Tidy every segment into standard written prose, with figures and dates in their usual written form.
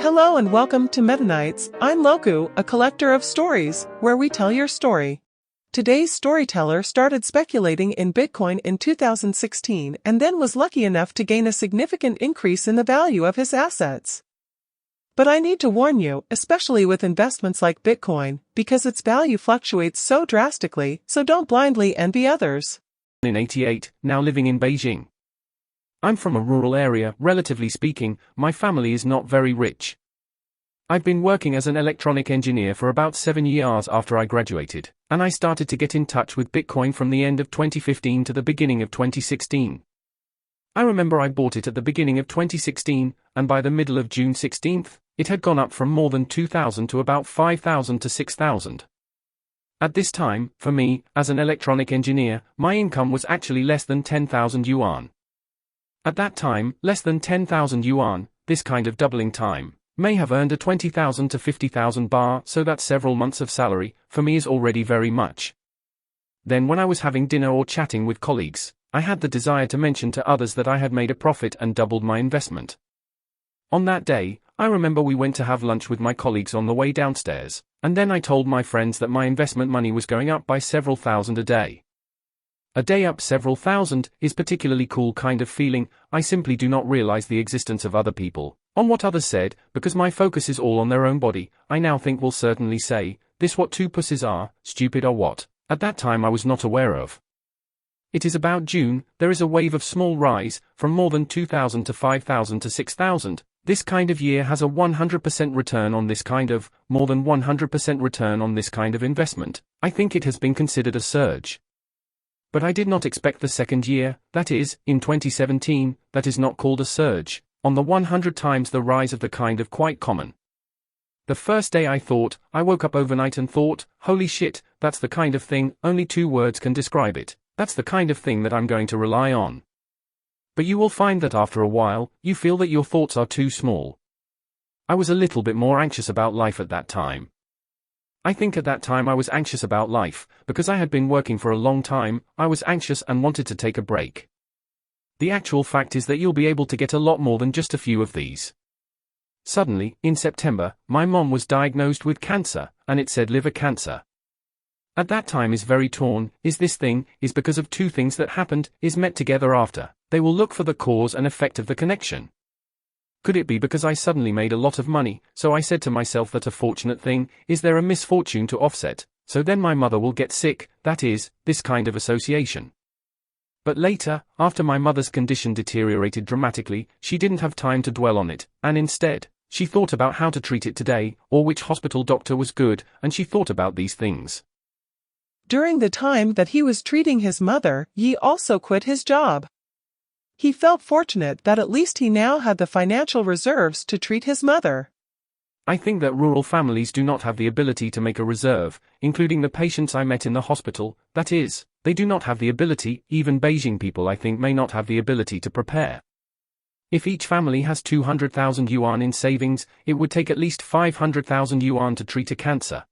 Hello and welcome to MetaNights. I'm Loku, a collector of stories, where we tell your story. Today's storyteller started speculating in Bitcoin in 2016 and then was lucky enough to gain a significant increase in the value of his assets. But I need to warn you, especially with investments like Bitcoin, because its value fluctuates so drastically, so don't blindly envy others. In 88, now living in Beijing. I'm from a rural area, relatively speaking, my family is not very rich. I've been working as an electronic engineer for about 7 years after I graduated, and I started to get in touch with Bitcoin from the end of 2015 to the beginning of 2016. I remember I bought it at the beginning of 2016, and by the middle of June 16th, it had gone up from more than 2,000 to about 5,000 to 6,000. At this time, for me, as an electronic engineer, my income was actually less than 10,000 yuan. At that time, less than 10,000 yuan, this kind of doubling time, may have earned a 20,000 to 50,000 bar, so that several months of salary, for me is already very much. Then when I was having dinner or chatting with colleagues, I had the desire to mention to others that I had made a profit and doubled my investment. On that day, I remember we went to have lunch with my colleagues on the way downstairs, and then I told my friends that my investment money was going up by several thousand a day. A day up several thousand is particularly cool kind of feeling. I simply do not realize the existence of other people, on what others said, because my focus is all on their own body. I now think will certainly say, this what two pussies are, stupid or what? At that time I was not aware of. It is about June, there is a wave of small rise, from more than 2,000 to 5,000 to 6,000. This kind of year has a 100% return on this kind of, more than 100% return on this kind of investment. I think it has been considered a surge. But I did not expect the second year, that is, in 2017, that is not called a surge, on the 100 times the rise of the kind of quite common. The first day I woke up overnight and thought, holy shit, that's the kind of thing, only 2 words can describe it, that's the kind of thing that I'm going to rely on. But you will find that after a while, you feel that your thoughts are too small. I was a little bit more anxious about life at that time. I think at that time I was anxious about life, because I had been working for a long time, I was anxious and wanted to take a break. The actual fact is that you'll be able to get a lot more than just a few of these. Suddenly, in September, my mom was diagnosed with cancer, and it said liver cancer. At that time is very torn, is this thing, is because of 2 things that happened, is met together after, they will look for the cause and effect of the connection. Could it be because I suddenly made a lot of money, so I said to myself that a fortunate thing, is there a misfortune to offset, so then my mother will get sick, that is, this kind of association. But later, after my mother's condition deteriorated dramatically, she didn't have time to dwell on it, and instead, she thought about how to treat it today, or which hospital doctor was good, and she thought about these things. During the time that he was treating his mother, Yi also quit his job. He felt fortunate that at least he now had the financial reserves to treat his mother. I think that rural families do not have the ability to make a reserve, including the patients I met in the hospital, that is, they do not have the ability, even Beijing people I think may not have the ability to prepare. If each family has 200,000 yuan in savings, it would take at least 500,000 yuan to treat a cancer.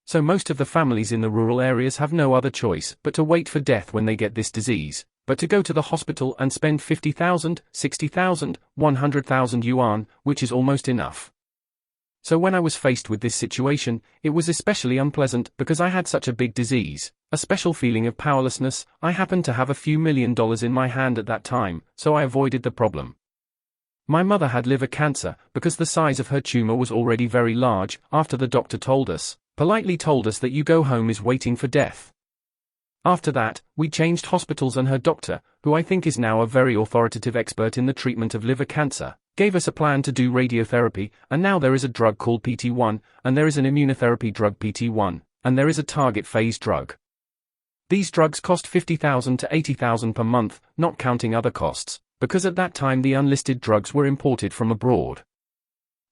So most of the families in the rural areas have no other choice but to wait for death when they get this disease, but to go to the hospital and spend 50,000, 60,000, 100,000 yuan, which is almost enough. So when I was faced with this situation, it was especially unpleasant because I had such a big disease, a special feeling of powerlessness. I happened to have a few $1 million in my hand at that time, so I avoided the problem. My mother had liver cancer because the size of her tumor was already very large. After the doctor politely told us that you go home is waiting for death. After that, we changed hospitals and her doctor, who I think is now a very authoritative expert in the treatment of liver cancer, gave us a plan to do radiotherapy, and now there is a drug called PT1, and there is an immunotherapy drug PT1, and there is a target phase drug. These drugs cost 50,000 to 80,000 per month, not counting other costs, because at that time the unlisted drugs were imported from abroad.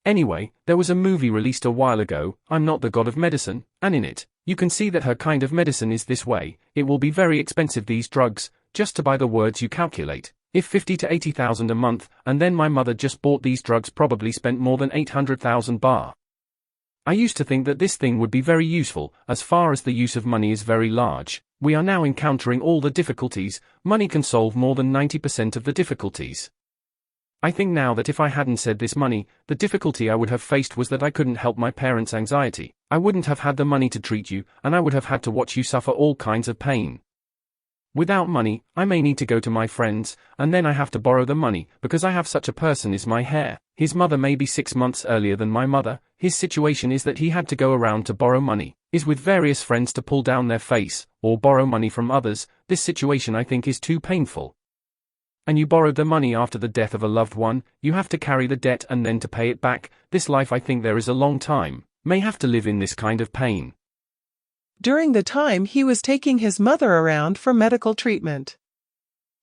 Anyway, there was a movie released a while ago, I'm Not the God of Medicine, and in it, you can see that her kind of medicine is this way. It will be very expensive, these drugs, just to buy the words you calculate, if 50 to 80,000 a month, and then my mother just bought these drugs, probably spent more than 800,000 bar. I used to think that this thing would be very useful, as far as the use of money is very large. We are now encountering all the difficulties, money can solve more than 90% of the difficulties. I think now that if I hadn't said this money, the difficulty I would have faced was that I couldn't help my parents' anxiety. I wouldn't have had the money to treat you, and I would have had to watch you suffer all kinds of pain. Without money, I may need to go to my friends, and then I have to borrow the money, because I have such a person is my hair. His mother may be 6 months earlier than my mother. His situation is that he had to go around to borrow money, is with various friends to pull down their face, or borrow money from others. This situation I think is too painful. And you borrowed the money after the death of a loved one, you have to carry the debt and then to pay it back. This life I think there is a long time, may have to live in this kind of pain. During the time he was taking his mother around for medical treatment.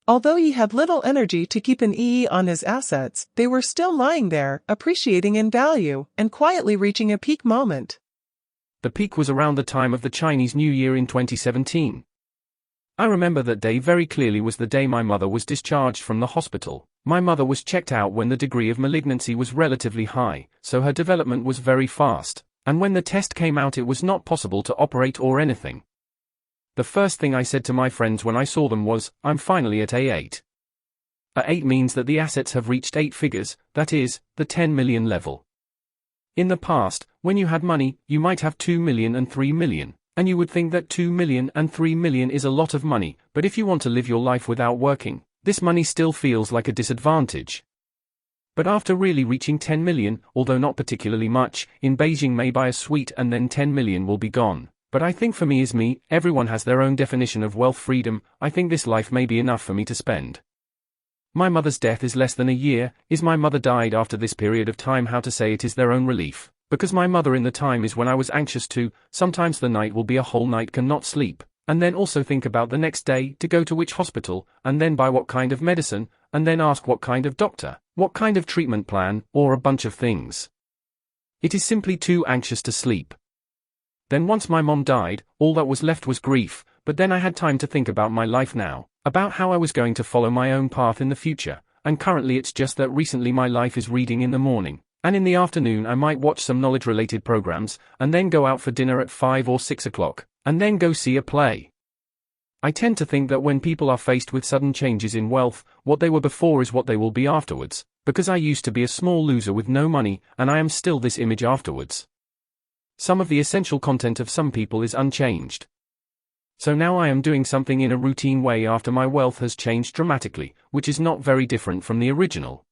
Although he had little energy to keep an eye on his assets, they were still lying there, appreciating in value, and quietly reaching a peak moment. The peak was around the time of the Chinese New Year in 2017. I remember that day very clearly was the day my mother was discharged from the hospital. My mother was checked out when the degree of malignancy was relatively high, so her development was very fast, and when the test came out it was not possible to operate or anything. The first thing I said to my friends when I saw them was, I'm finally at A8. A8 means that the assets have reached 8 figures, that is, the 10 million level. In the past, when you had money, you might have 2 million and 3 million. And you would think that 2 million and 3 million is a lot of money, but if you want to live your life without working, this money still feels like a disadvantage. But after really reaching 10 million, although not particularly much, in Beijing may buy a suite and then 10 million will be gone. But I think for me is me, everyone has their own definition of wealth freedom. I think this life may be enough for me to spend. My mother's death is less than a year. Is my mother died after this period of time? How to say it is their own relief. Because my mother in the time is when I was anxious too. Sometimes the night will be a whole night cannot sleep, and then also think about the next day, to go to which hospital, and then buy what kind of medicine, and then ask what kind of doctor, what kind of treatment plan, or a bunch of things. It is simply too anxious to sleep. Then once my mom died, all that was left was grief, but then I had time to think about my life now, about how I was going to follow my own path in the future, and currently it's just that recently my life is reading in the morning. And in the afternoon I might watch some knowledge-related programs, and then go out for dinner at 5 or 6 o'clock, and then go see a play. I tend to think that when people are faced with sudden changes in wealth, what they were before is what they will be afterwards, because I used to be a small loser with no money, and I am still this image afterwards. Some of the essential content of some people is unchanged. So now I am doing something in a routine way after my wealth has changed dramatically, which is not very different from the original.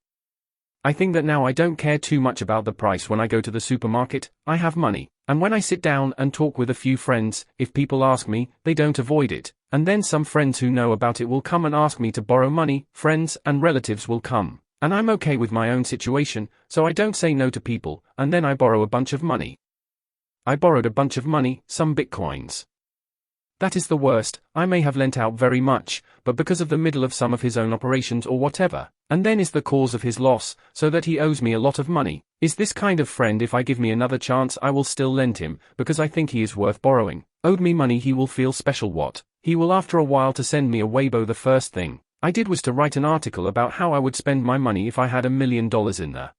I think that now I don't care too much about the price when I go to the supermarket. I have money, and when I sit down and talk with a few friends, if people ask me, they don't avoid it, and then some friends who know about it will come and ask me to borrow money, friends and relatives will come, and I'm okay with my own situation, so I don't say no to people, and then I borrow a bunch of money. I borrowed a bunch of money, some bitcoins. That is the worst. I may have lent out very much, but because of the middle of some of his own operations or whatever, and then is the cause of his loss, so that he owes me a lot of money. Is this kind of friend if I give me another chance I will still lend him, because I think he is worth borrowing. Owed me money he will feel special what? He will after a while to send me a Weibo. The first thing I did was to write an article about how I would spend my money if I had $1 million in the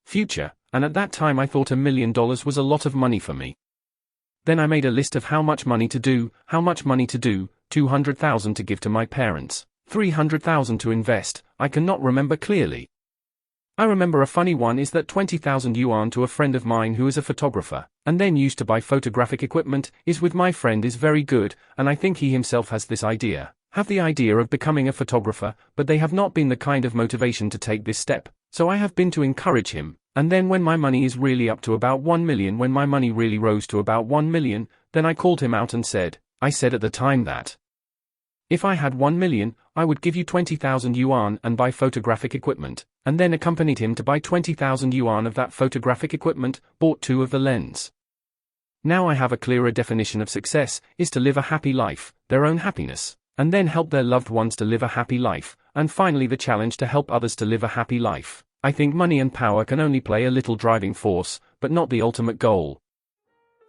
future, and at that time I thought $1 million was a lot of money for me. Then I made a list of how much money to do, 200,000 to give to my parents, 300,000 to invest, I cannot remember clearly. I remember a funny one is that 20,000 yuan to a friend of mine who is a photographer, and then used to buy photographic equipment, is with my friend is very good, and I think he himself has this idea, have the idea of becoming a photographer, but they have not been the kind of motivation to take this step, so I have been to encourage him. And then when my money is really up to about 1 million, when my money really rose to about 1 million, then I called him out and I said at the time that if I had 1 million, I would give you 20,000 yuan and buy photographic equipment, and then accompanied him to buy 20,000 yuan of that photographic equipment, bought 2 of the lens. Now I have a clearer definition of success, is to live a happy life, their own happiness, and then help their loved ones to live a happy life, and finally the challenge to help others to live a happy life. I think money and power can only play a little driving force, but not the ultimate goal.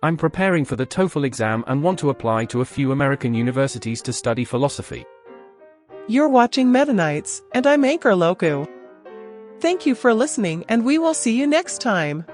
I'm preparing for the TOEFL exam and want to apply to a few American universities to study philosophy. You're watching MetaNights, and I'm Anchor Loku. Thank you for listening, and we will see you next time.